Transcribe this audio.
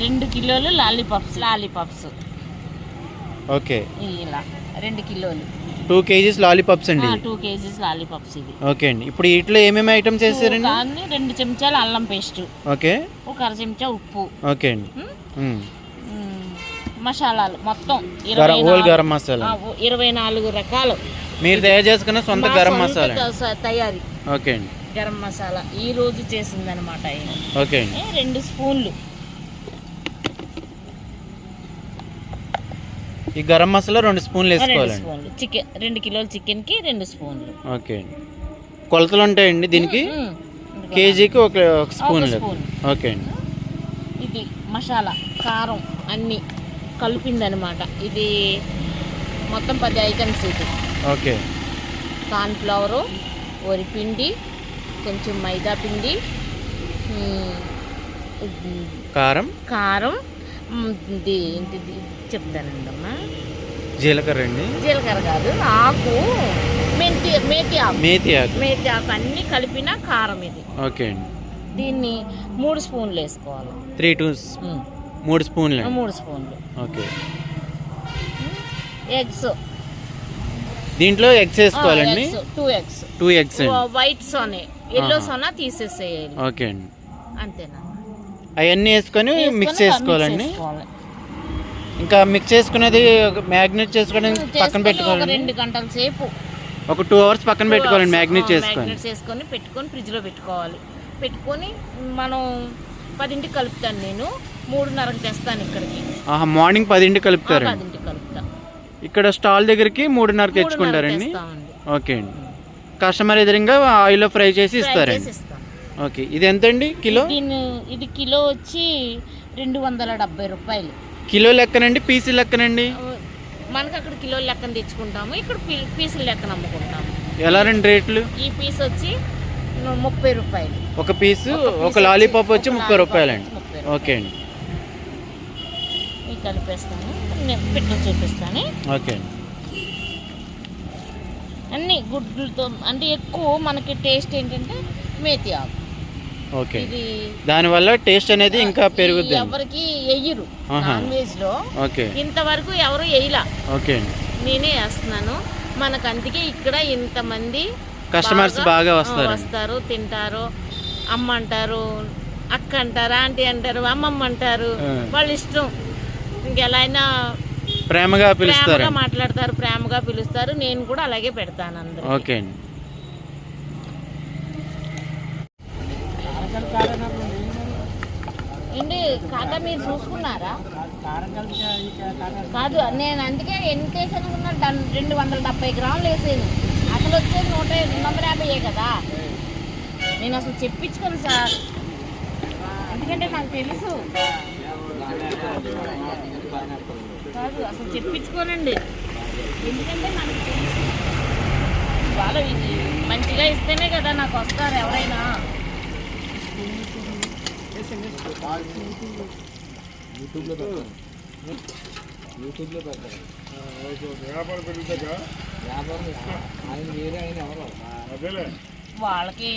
2 కిలోలు lollipops. Okay, ఇలా 2 కిలోలు 2 kgs లాలీపాప్స్ అండి. 2 kgs లాలీపాప్స్ ఇవి. ఓకే అండి. ఇప్పుడు వీటిలో ఏమేమి ఐటమ్స్ వేసారండి? 2 చెంచాలు అల్లం పేస్ట్, ఓకే, ఒక 1/2 చెంచా ఉప్పు. ఓకే అండి. మసాలాలు మొత్తం హోల్ గరం మసాలా 24 రకాలు. మీరు తయారు చేసుకున్న సొంత గరం మసాలా తయారీ. ఓకే అండి. గరం మసాలా ఈ రోజు చేసిందనమాట. ఓకే అండి. 2 స్పూన్లు ఈ గరం మసాలా 2 స్పూన్లు వేసుకోవాలండి. చికెన్ 2 కిలోల చికెన్ కి 2 స్పూన్లు. ఓకే అండి. కొలతలు ఉంటాయండి దీనికి? కేజీకి ఒక స్పూన్. ఓకే అండి. ఇది మసాలా కారం అన్నీ కలిపిందనమాట. ఇది మొత్తం 10 ఐటమ్స్. ఇది ఓకే. కార్న్ఫ్లవరు, వరిపిండి, కొంచెం మైదా పిండి, కారం ఇది ఏంటిది చెప్తానండి అమ్మా. జీలకర్ర అండి. జీలకర్ర కాదు, ఆకు, మేతి ఆకు అన్నీ కలిపిన కారం ఇది. ఓకే అండి. దీన్ని 3 స్పూన్లు వేసుకోవాలి. 3 స్పూన్లు. 3 స్పూన్లు. ఓకే. ఎగ్స్, దీంట్లో ఎగ్స్ వేసుకోవాలండి. 2 ఎగ్స్ వైట్ సోనే, ఎల్లో సోనా తీసేసేయాలి. ఓకే అండి. అంతేనా? అవన్నీ వేసుకొని మిక్స్ చేసుకోవాలండి. ఇంకా మిక్స్ చేసుకునేది మ్యాగ్నేట్ చేసుకోవడానికి పక్కన పెట్టుకోవాలి. 2 గంటల సేపు, ఒక 2 అవర్స్ పక్కన పెట్టుకోవాలండి. మ్యాగ్నేట్ చేసుకొని ఫ్రిడ్జ్లో పెట్టుకోవాలి. పెట్టుకొని మనం 10ంటికి కలుపుతాను. నేను 3:30కి తెస్తాను ఇక్కడికి. మార్నింగ్ 10ంటికి కలుపుతారు? 10ంటికి కలుపుతా. ఇక్కడ స్టాల్ దగ్గరికి 3:30కి తెచ్చుకుంటారండి. ఓకే అండి. కస్టమర్ ఎదురుగా ఆయిల్లో ఫ్రై చేసి ఇస్తారండి. ఓకే. ఇది ఎంత అండి కిలో? ఇది కిలో వచ్చి 270 రూపాయలు. కిలో లెక్కనండి, పీసు లెక్కనండి? మనకు అక్కడ కిలో లెక్కన తెచ్చుకుంటాము, ఇక్కడ పీసులు లెక్కన అమ్ముకుంటాము. ఎలా రండి రేట్లు? ఈ పీస్ వచ్చి 30 రూపాయలు ఒక పీసు. ఒక లాలీపాప్ వచ్చి 30 రూపాయలండి. ఓకే అండి. కలిపేస్తాను, పెట్టి చూపిస్తాను. ఓకే అండి. అన్ని గుడ్లతో అంటే ఎక్కువ మనకి టేస్ట్ ఏంటంటే మేతి ఆకు. ఓకే. దానివల్ల టేస్ట్ అనేది ఇంకా పెరుగుద్ది. ఎవరికి ఎయ్యరు నాన్ వెజ్ లో. ఓకే. ఇంతవరకు ఎవరు ఎయ్యలా. ఓకే అండి. నేనే వేస్తున్నాను. మనకు అందుకే ఇక్కడ ఇంతమంది కస్టమర్స్ బాగా వస్తారు, తింటారు. అమ్మ అంటారు, అక్క అంటారు, ఆంటీ అంటారు, అమ్మమ్మ అంటారు. వాళ్ళ ఇష్టం. ఇంకెలా అయినా ప్రేమగా పిలుస్తారు, మాట్లాడతారు, ప్రేమగా పిలుస్తారు. నేను కూడా అలాగే పెడతాను అందరూ. ఓకే అండి. ఏంటి కాక మీరు చూసుకున్నారా? కాదు, నేను అందుకే ఎంత వేసాను 270 గ్రాములు వేసాను. అసలు వచ్చేది 150 కదా. నేను అసలు చెప్పించుకోను సార్, ఎందుకంటే నాకు తెలుసు. కాదు, అసలు చెప్పించుకోనండి, ఎందుకంటే నాకు తెలుసు. వాళ్ళు ఇది మంచిగా ఇస్తేనే కదా నాకు వస్తారు ఎవరైనా. యూట్యూబ్లో పెడతారు. వ్యాపారం పెరుగుతాక వ్యాపారం ఆయన వేరే ఆయన ఎవరు వాళ్ళకి